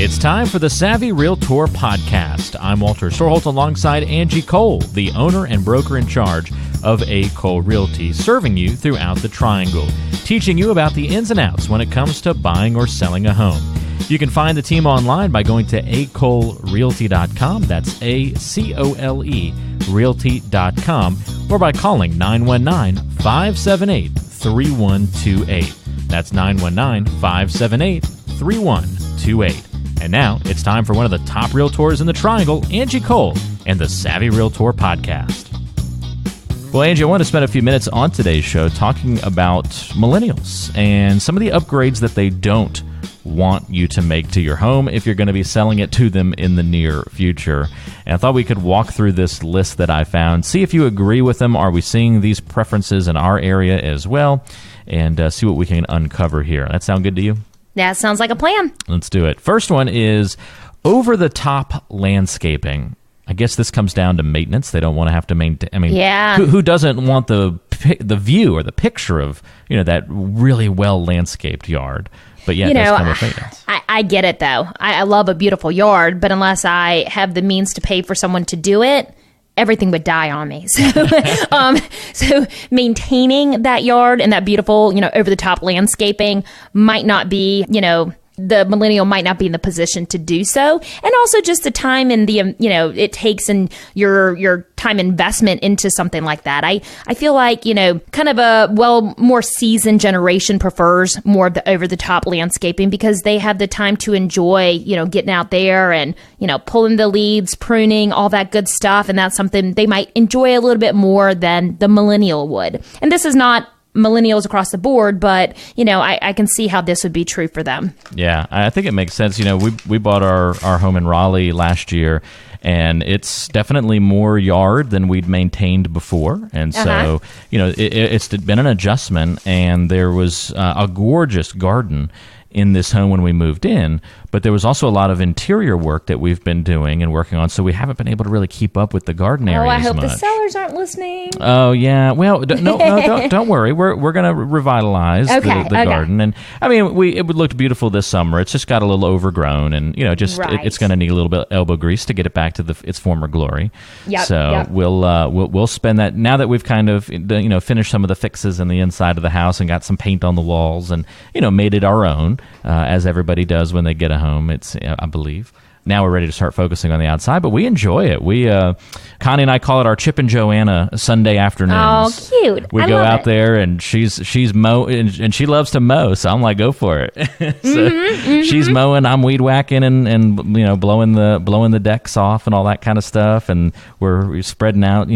It's time for the Savvy Realtor Podcast. I'm Walter Storholt alongside Angie Cole, the owner and broker in charge of A. Cole Realty, serving you throughout the Triangle, teaching you about the ins and outs when it comes to buying or selling a home. You can find the team online by going to acolerealty.com. That's A-C-O-L-E realty.com, or by calling 919-578-3128. That's 919-578-3128. And now it's time for one of the top realtors in the Triangle, Angie Cole, and the Savvy Realtor Podcast. Well, Angie, I want to spend a few minutes on today's show talking about millennials and some of the upgrades that they don't want you to make to your home if you're going to be selling it to them in the near future. And I thought we could walk through this list that I found, see if you agree with them. Are we seeing these preferences in our area as well? And see what we can uncover here. That sound good to you? That sounds like a plan. Let's do it. First one is over-the-top landscaping. I guess this comes down to maintenance. They don't want to have to maintain. I mean, who doesn't want the view or the picture of, that really well-landscaped yard? But yeah, that's come with maintenance. I get it, though. I love a beautiful yard, but unless I have the means to pay for someone to do it, everything would die on me. So maintaining that yard and that beautiful, over-the-top landscaping might not be, the millennial might not be in the position to do so. And also just the time and the, it takes and your time investment into something like that. I feel like, kind of more seasoned generation prefers more of the over-the-top landscaping because they have the time to enjoy, getting out there and, pulling the leaves, pruning, all that good stuff. And that's something they might enjoy a little bit more than the millennial would. And this is not millennials across the board, but I can see how this would be true for them. Yeah, I think it makes sense. We bought our home in Raleigh last year, and it's definitely more yard than we'd maintained before, and so it's been an adjustment. And there was a gorgeous garden in this home when we moved in, but there was also a lot of interior work that we've been doing and working on, so we haven't been able to really keep up with the garden area I hope much. The sellers aren't listening. Oh, yeah. Well, don't worry. We're going to revitalize the garden. And, I mean, it would look beautiful this summer. It's just got a little overgrown, and, it's going to need a little bit of elbow grease to get it back to its former glory. We'll spend that, now that we've kind of, finished some of the fixes in the inside of the house and got some paint on the walls and, made it our own. As everybody does when they get a home, I believe. Now we're ready to start focusing on the outside, but we enjoy it. Connie and I call it our Chip and Joanna Sunday afternoons. Oh, cute. We go out there, and she's mowing, and she loves to mow, so I'm like, go for it. She's mowing, I'm weed whacking, and blowing the decks off and all that kind of stuff, and we're spreading out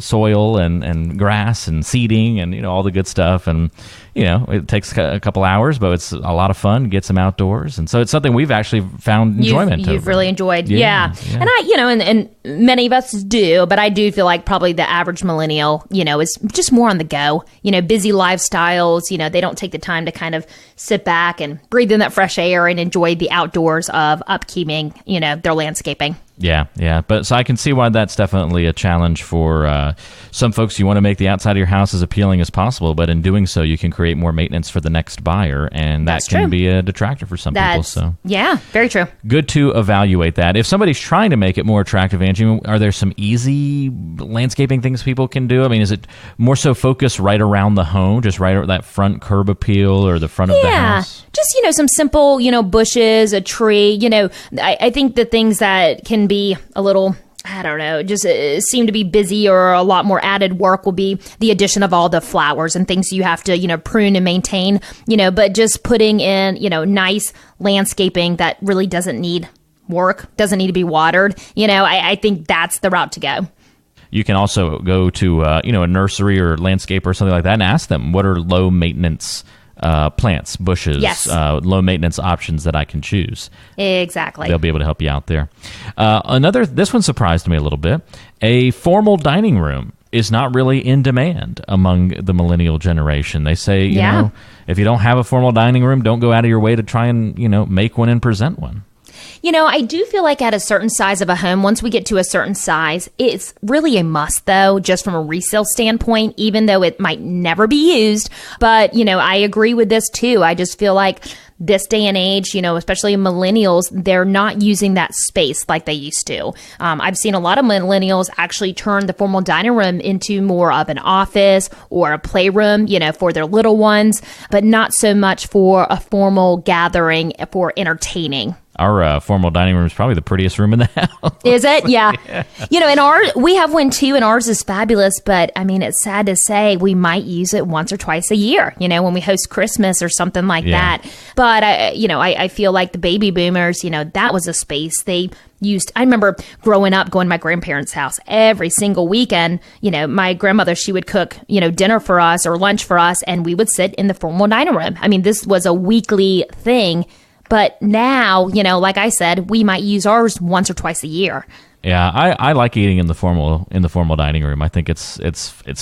soil and grass and seeding and all the good stuff, and it takes a couple hours, but it's a lot of fun. Get some outdoors, and so it's something we've actually found enjoyment. You've really enjoyed, yeah. And I, and many of us do, but I do feel like probably the average millennial, is just more on the go. Busy lifestyles. They don't take the time to kind of sit back and breathe in that fresh air and enjoy the outdoors of upkeeping, their landscaping. Yeah. But so I can see why that's definitely a challenge for some folks. You want to make the outside of your house as appealing as possible, but in doing so, you can create more maintenance for the next buyer, and that can be a detractor for some people. So yeah, very true. Good to evaluate that. If somebody's trying to make it more attractive, Angie, are there some easy landscaping things people can do? I mean, is it more so focused right around the home, just right at that front curb appeal or the front of the house? Just, some simple, bushes, a tree, I think the things that can be a little, I don't know, just seem to be busy or a lot more added work will be the addition of all the flowers and things you have to, prune and maintain, but just putting in, nice landscaping that really doesn't need work, doesn't need to be watered. I think that's the route to go. You can also go to, a nursery or landscape or something like that and ask them, what are low maintenance plants, bushes, low maintenance options that I can choose. Exactly. They'll be able to help you out there. This one surprised me a little bit. A formal dining room is not really in demand among the millennial generation. They say, you know, if you don't have a formal dining room, don't go out of your way to try and, make one and present one. I do feel like at a certain size of a home, once we get to a certain size, it's really a must, though, just from a resale standpoint, even though it might never be used. But, I agree with this, too. I just feel like this day and age, especially millennials, they're not using that space like they used to. I've seen a lot of millennials actually turn the formal dining room into more of an office or a playroom, for their little ones, but not so much for a formal gathering for entertaining. Our formal dining room is probably the prettiest room in the house. Is it? Yeah. And we have one too, and ours is fabulous. But I mean, it's sad to say we might use it once or twice a year, when we host Christmas or something like that. But I feel like the baby boomers, that was a space they used. I remember growing up, going to my grandparents' house every single weekend. My grandmother, she would cook, dinner for us or lunch for us, and we would sit in the formal dining room. I mean, this was a weekly thing. But now, like I said, we might use ours once or twice a year. Yeah, I like eating in the formal dining room. I think it's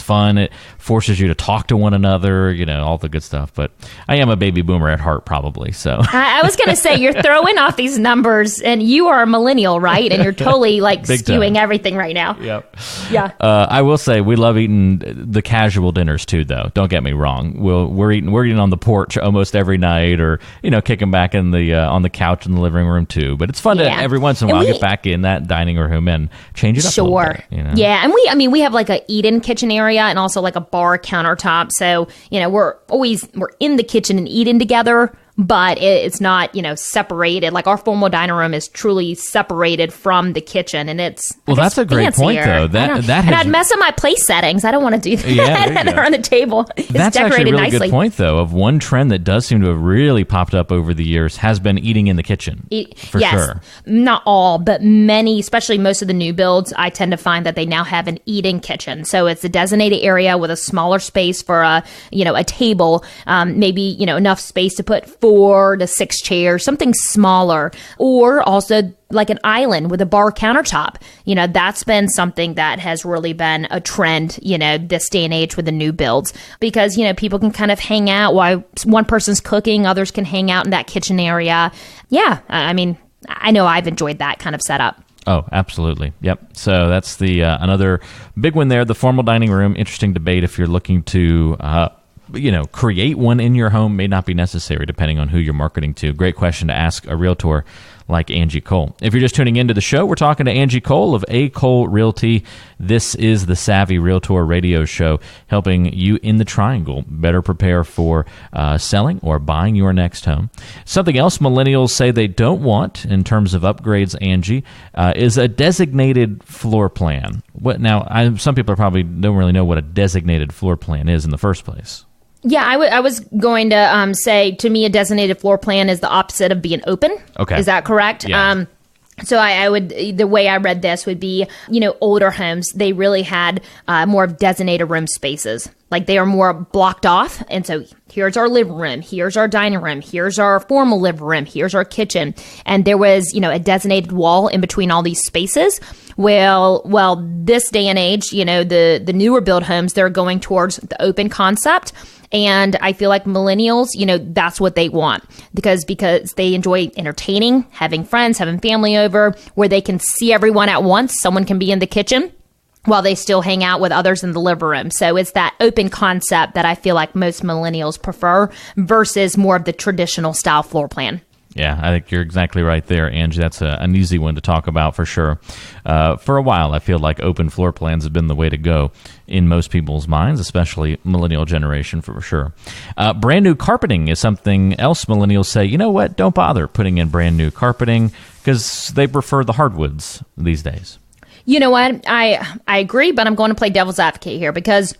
fun. It forces you to talk to one another, all the good stuff. But I am a baby boomer at heart, probably. So I was going to say, you're throwing off these numbers, and you are a millennial, right? And you're totally skewing everything right now. Yep. Yeah. I will say we love eating the casual dinners too, though. Don't get me wrong. We're eating on the porch almost every night, or kicking back in the on the couch in the living room too. But it's fun to every once in a while get back in that dining room and change it up a little bit, Yeah, and we have like a eat-in kitchen area and also like a bar countertop. So, we're in the kitchen and eating together, but it's not, separated. Like our formal dining room is truly separated from the kitchen, and it's that's a great point, though. And I'd mess up my place settings. I don't want to do that. Yeah, they're on the table. It's that's decorated actually a really nicely. Good point, though. Of one trend that does seem to have really popped up over the years has been eating in the kitchen. For sure. Not all, but many, especially most of the new builds, I tend to find that they now have an eat-in kitchen. So it's a designated area with a smaller space for a table, maybe enough space to put 4 to 6 chairs, something smaller, or also like an island with a bar countertop. That's been something that has really been a trend, this day and age with the new builds, because, people can kind of hang out while one person's cooking, others can hang out in that kitchen area. Yeah. I mean, I know I've enjoyed that kind of setup. Oh, absolutely. Yep. So that's the another big one there, the formal dining room. Interesting debate if you're looking to create one in your home. May not be necessary depending on who you're marketing to. Great question to ask a realtor like Angie Cole. If you're just tuning into the show, we're talking to Angie Cole of A. Cole Realty. This is the Savvy Realtor Radio Show, helping you in the triangle better prepare for selling or buying your next home. Something else millennials say they don't want in terms of upgrades, Angie, is a designated floor plan. Some people probably don't really know what a designated floor plan is in the first place. Yeah, I was going to say, to me, a designated floor plan is the opposite of being open. Okay. Is that correct? Yeah. So I would, the way I read this would be, older homes, they really had more of designated room spaces. Like they are more blocked off. And so here's our living room, here's our dining room, here's our formal living room, here's our kitchen. And there was, a designated wall in between all these spaces. Well, this day and age, the newer build homes, they're going towards the open concept. And I feel like millennials, that's what they want because they enjoy entertaining, having friends, having family over, where they can see everyone at once. Someone can be in the kitchen while they still hang out with others in the living room. So it's that open concept that I feel like most millennials prefer versus more of the traditional style floor plan. Yeah, I think you're exactly right there, Angie. That's an easy one to talk about for sure. For a while, I feel like open floor plans have been the way to go in most people's minds, especially millennial generation for sure. Brand new carpeting is something else millennials say, you know what, don't bother putting in brand new carpeting because they prefer the hardwoods these days. You know what, I agree, but I'm going to play devil's advocate here because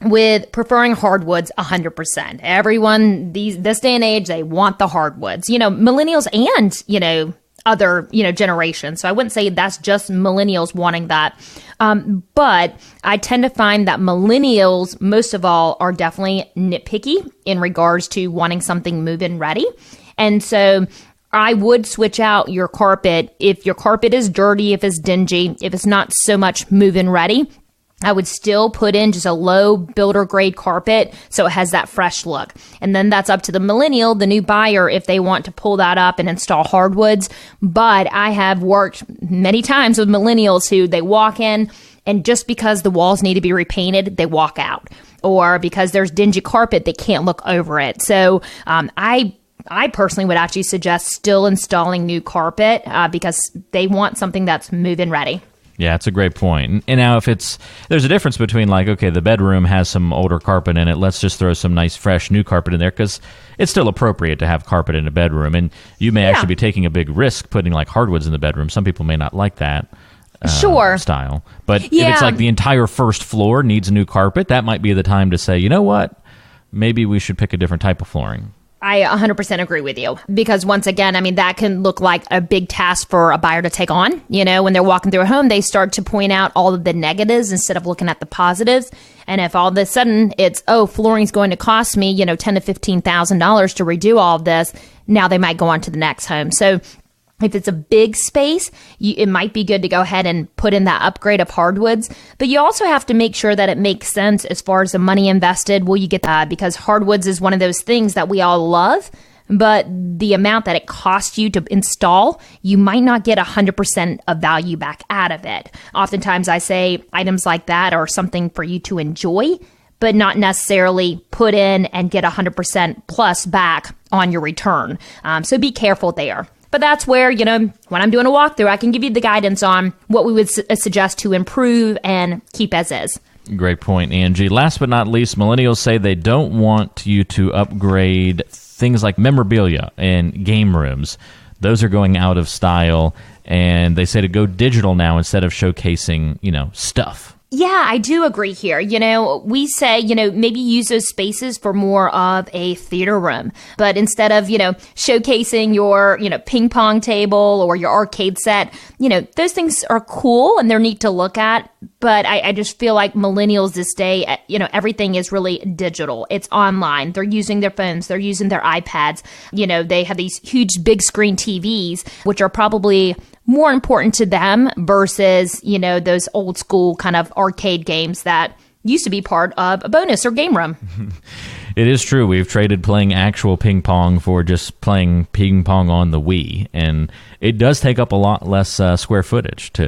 with preferring hardwoods 100%. Everyone this day and age, they want the hardwoods. Millennials and, other, generations. So I wouldn't say that's just millennials wanting that. But I tend to find that millennials, most of all, are definitely nitpicky in regards to wanting something move-in ready. And so I would switch out your carpet if your carpet is dirty, if it's dingy, if it's not so much move-in ready. I would still put in just a low builder grade carpet so it has that fresh look. And then that's up to the millennial, the new buyer, if they want to pull that up and install hardwoods. But I have worked many times with millennials who they walk in and just because the walls need to be repainted, they walk out. Or because there's dingy carpet, they can't look over it. So I I personally would actually suggest still installing new carpet because they want something that's move-in ready. Yeah, it's a great point. And now there's a difference between like, okay, the bedroom has some older carpet in it. Let's just throw some nice, fresh, new carpet in there because it's still appropriate to have carpet in a bedroom. And you may actually be taking a big risk putting like hardwoods in the bedroom. Some people may not like that style. But if it's like the entire first floor needs a new carpet, that might be the time to say, you know what, maybe we should pick a different type of flooring. I 100% agree with you because once again, I mean, that can look like a big task for a buyer to take on. You know, when they're walking through a home, they start to point out all of the negatives instead of looking at the positives. And if all of a sudden it's, flooring's going to cost me, $10,000 to $15,000 to redo all of this, now they might go on to the next home. So if it's a big space, it might be good to go ahead and put in that upgrade of hardwoods. But you also have to make sure that it makes sense as far as the money invested. Will you get that? Because hardwoods is one of those things that we all love, but the amount that it costs you to install, you might not get 100% of value back out of it. Oftentimes I say items like that are something for you to enjoy, but not necessarily put in and get 100% plus back on your return. So be careful there. But that's where, when I'm doing a walkthrough, I can give you the guidance on what we would suggest to improve and keep as is. Great point, Angie. Last but not least, millennials say they don't want you to upgrade things like memorabilia and game rooms. Those are going out of style, and they say to go digital now instead of showcasing, stuff. Yeah, I do agree here. We say, maybe use those spaces for more of a theater room. But instead of, showcasing your, ping pong table or your arcade set, those things are cool and they're neat to look at. But I just feel like millennials this day, everything is really digital. It's online. They're using their phones. They're using their iPads. They have these huge big screen TVs, which are probably more important to them versus, those old school kind of arcade games that used to be part of a bonus or game room. It is true. We've traded playing actual ping pong for just playing ping pong on the Wii, and it does take up a lot less square footage to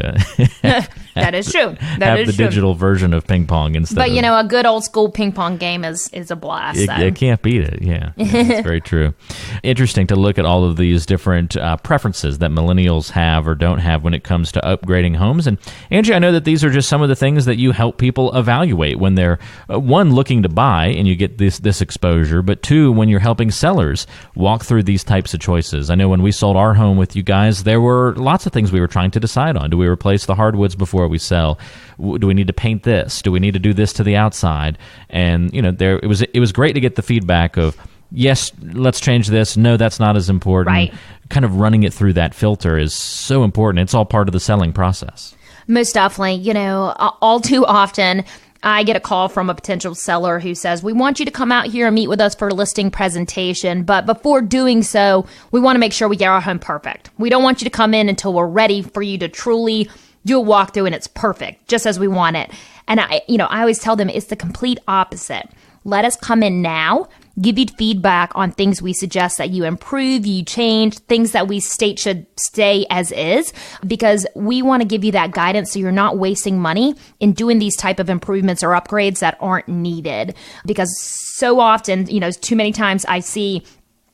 that is true. Have the digital version of ping pong instead. But a good old school ping pong game is a blast. It can't beat it. Yeah, it's very true. Interesting to look at all of these different preferences that millennials have or don't have when it comes to upgrading homes. And Angie, I know that these are just some of the things that you help people evaluate when they're one, looking to buy, and you get this exposure, but two, when you're helping sellers walk through these types of choices. I know when we sold our home with you guys, there were lots of things we were trying to decide on. Do we replace the hardwoods before we sell? Do we need to paint this? Do we need to do this to the outside? And it was great to get the feedback of, yes, let's change this. No, that's not as important. Right. Kind of running it through that filter is so important. It's all part of the selling process. Most definitely. All too often, I get a call from a potential seller who says, we want you to come out here and meet with us for a listing presentation. But before doing so, we want to make sure we get our home perfect. We don't want you to come in until we're ready for you to truly do a walkthrough and it's perfect, just as we want it. And I always tell them it's the complete opposite. Let us come in now, give you feedback on things we suggest that you improve, you change, things that we state should stay as is, because we want to give you that guidance so you're not wasting money in doing these type of improvements or upgrades that aren't needed. Because so often, too many times I see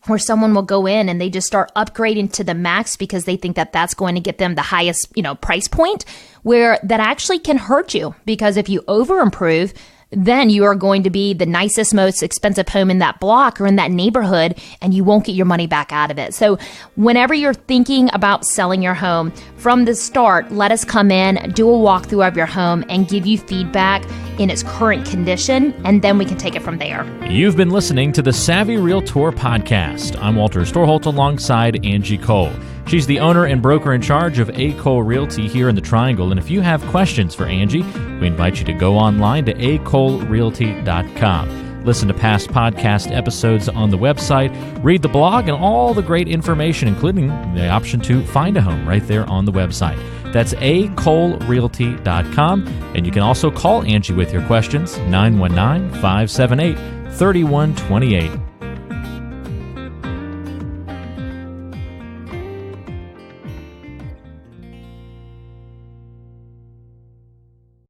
where someone will go in and they just start upgrading to the max because they think that that's going to get them the highest, price point, where that actually can hurt you. Because if you over improve, then you are going to be the nicest, most expensive home in that block or in that neighborhood, and you won't get your money back out of it. So whenever you're thinking about selling your home, from the start, let us come in, do a walkthrough of your home, and give you feedback in its current condition, and then we can take it from there. You've been listening to the Savvy Realtor Podcast. I'm Walter Storholt alongside Angie Cole. She's the owner and broker in charge of A. Cole Realty here in the Triangle. And if you have questions for Angie, we invite you to go online to acolerealty.com. Listen to past podcast episodes on the website, read the blog, and all the great information, including the option to find a home right there on the website. That's acolerealty.com. And you can also call Angie with your questions, 919-578-3128.